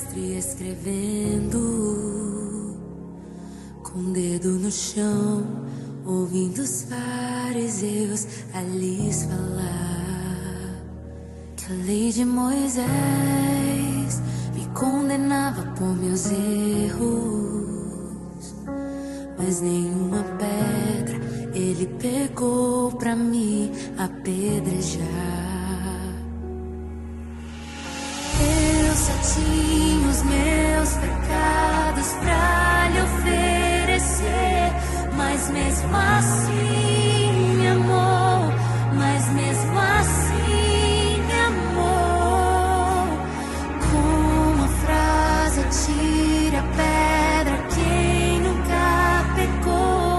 mestre escrevendo, com o dedo no chão, ouvindo os fariseus a lhes falar que a lei de Moisés me condenava por meus erros, mas nenhuma pedra ele pegou pra me apedrejar. Eu só tinha os meus pecados pra lhe oferecer, mas mesmo assim me amou, mas mesmo assim me amou. Com uma frase atire a pedra quem nunca pecou.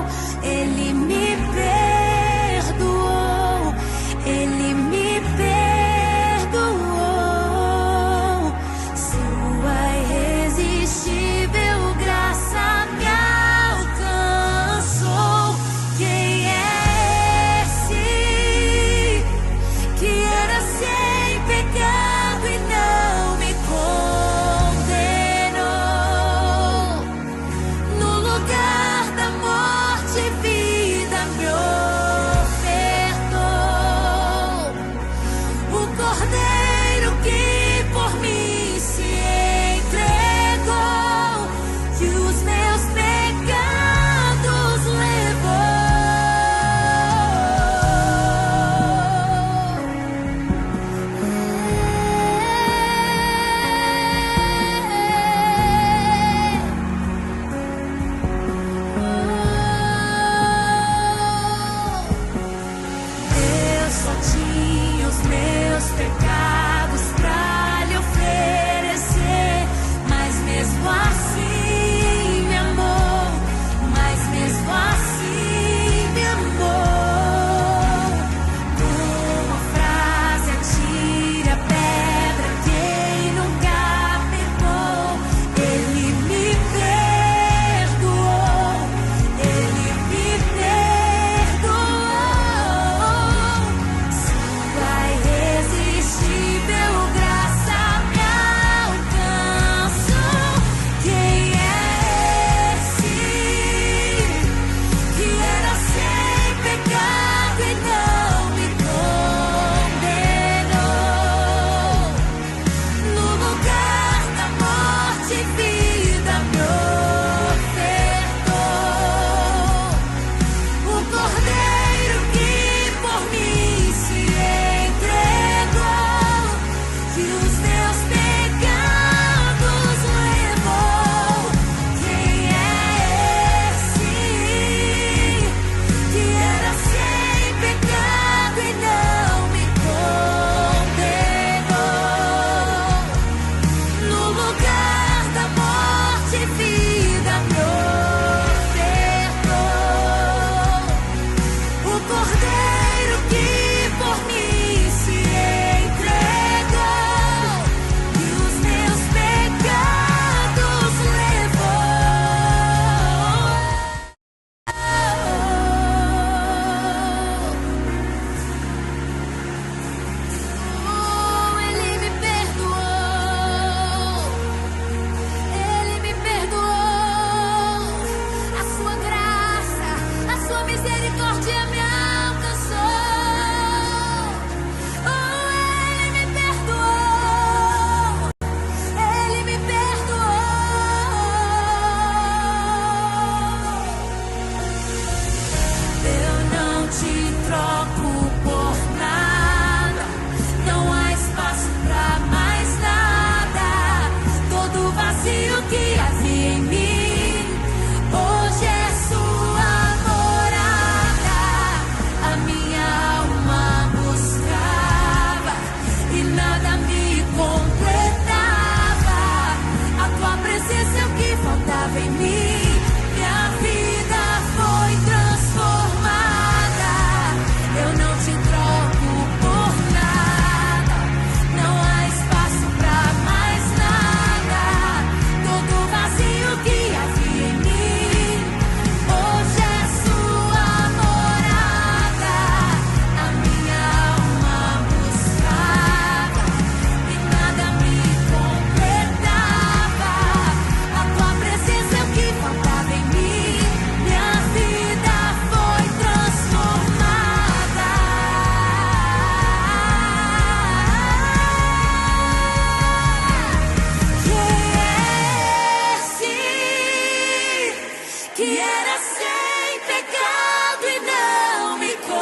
que era sem pecado e não me condenou.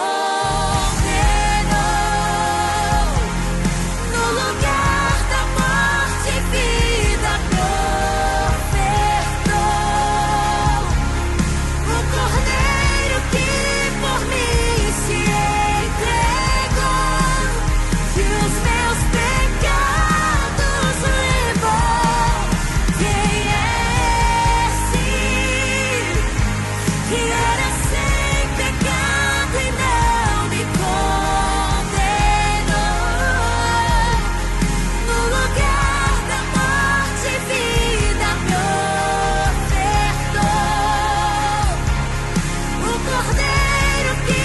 No lugar da morte, vida me ofertou. O Cordeiro que por mim se entregou, que os meus pecados levou. Quem é esse que era sem pecado e não me condenou? No lugar da morte, vida me ofertou. O Cordeiro que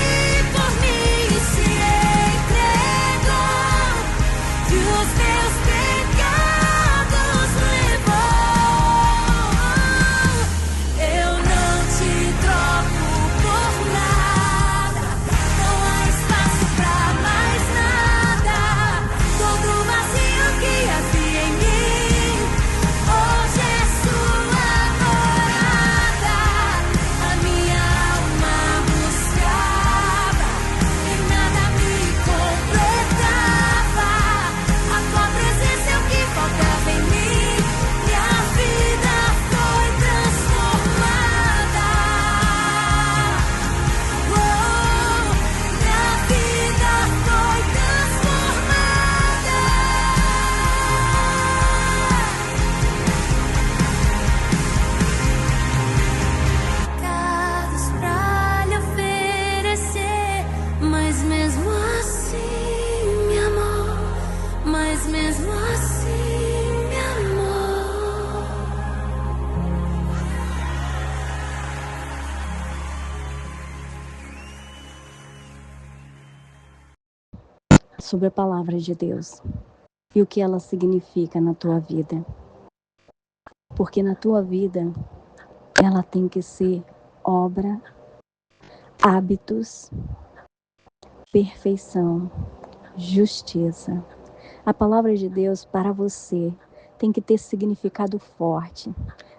por mim se entregou, que os meus pecados levou. Eu não te troco por nada, não há espaço pra mais nada. Todo vazio que havia em mim, hoje é sua morada. A minha alma buscava e nada me completava. A tua presença é o que faltava em mim. Minha vida foi transformada. Oh, minha vida foi transformada. Pecados pra lhe oferecer, mas mesmo assim me amou, mas mesmo assim me amou. Sobre a palavra de Deus e o que ela significa na tua vida. Porque na tua vida ela tem que ser obra, hábitos, perfeição, justiça. A palavra de Deus para você tem que ter significado forte.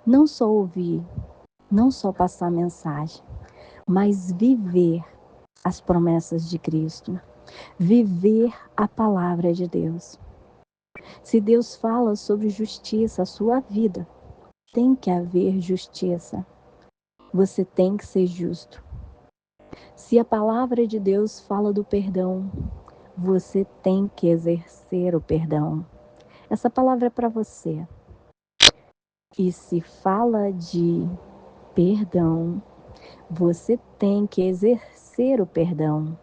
Não só ouvir, não só passar mensagem, mas viver as promessas de Cristo. Viver a palavra de Deus. Se Deus fala sobre justiça, a sua vida tem que haver justiça. Você tem que ser justo. Se a palavra de Deus fala do perdão, você tem que exercer o perdão. Essa palavra é para você. E se fala de perdão, você tem que exercer o perdão.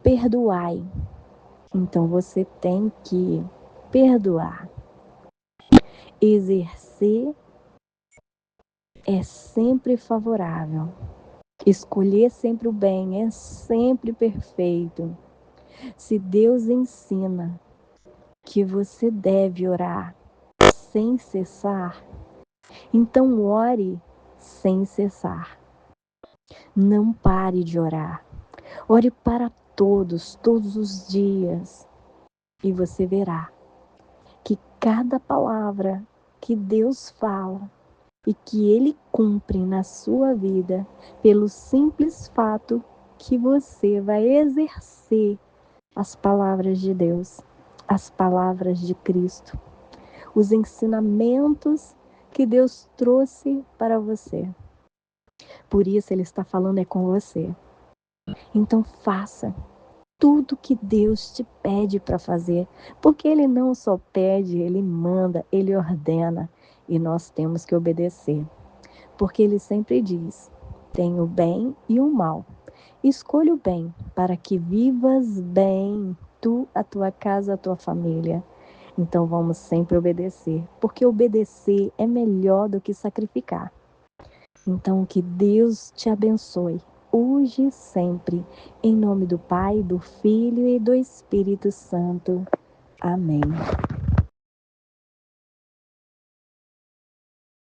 Perdoai. Então você tem que perdoar. Exercer é sempre favorável. Escolher sempre o bem é sempre perfeito. Se Deus ensina que você deve orar sem cessar, então ore sem cessar. Não pare de orar. Ore para todos os dias. E você verá que cada palavra que Deus fala e que Ele cumpre na sua vida, pelo simples fato que você vai exercer as palavras de Deus, as palavras de Cristo, os ensinamentos que Deus trouxe para você. Por isso Ele está falando com você. Então faça tudo que Deus te pede para fazer, porque Ele não só pede, Ele manda, Ele ordena, e nós temos que obedecer. Porque Ele sempre diz, tem o bem e o mal. Escolha o bem, para que vivas bem, tu, a tua casa, a tua família. Então vamos sempre obedecer, porque obedecer é melhor do que sacrificar. Então que Deus te abençoe, hoje e sempre, em nome do Pai, do Filho e do Espírito Santo. Amém.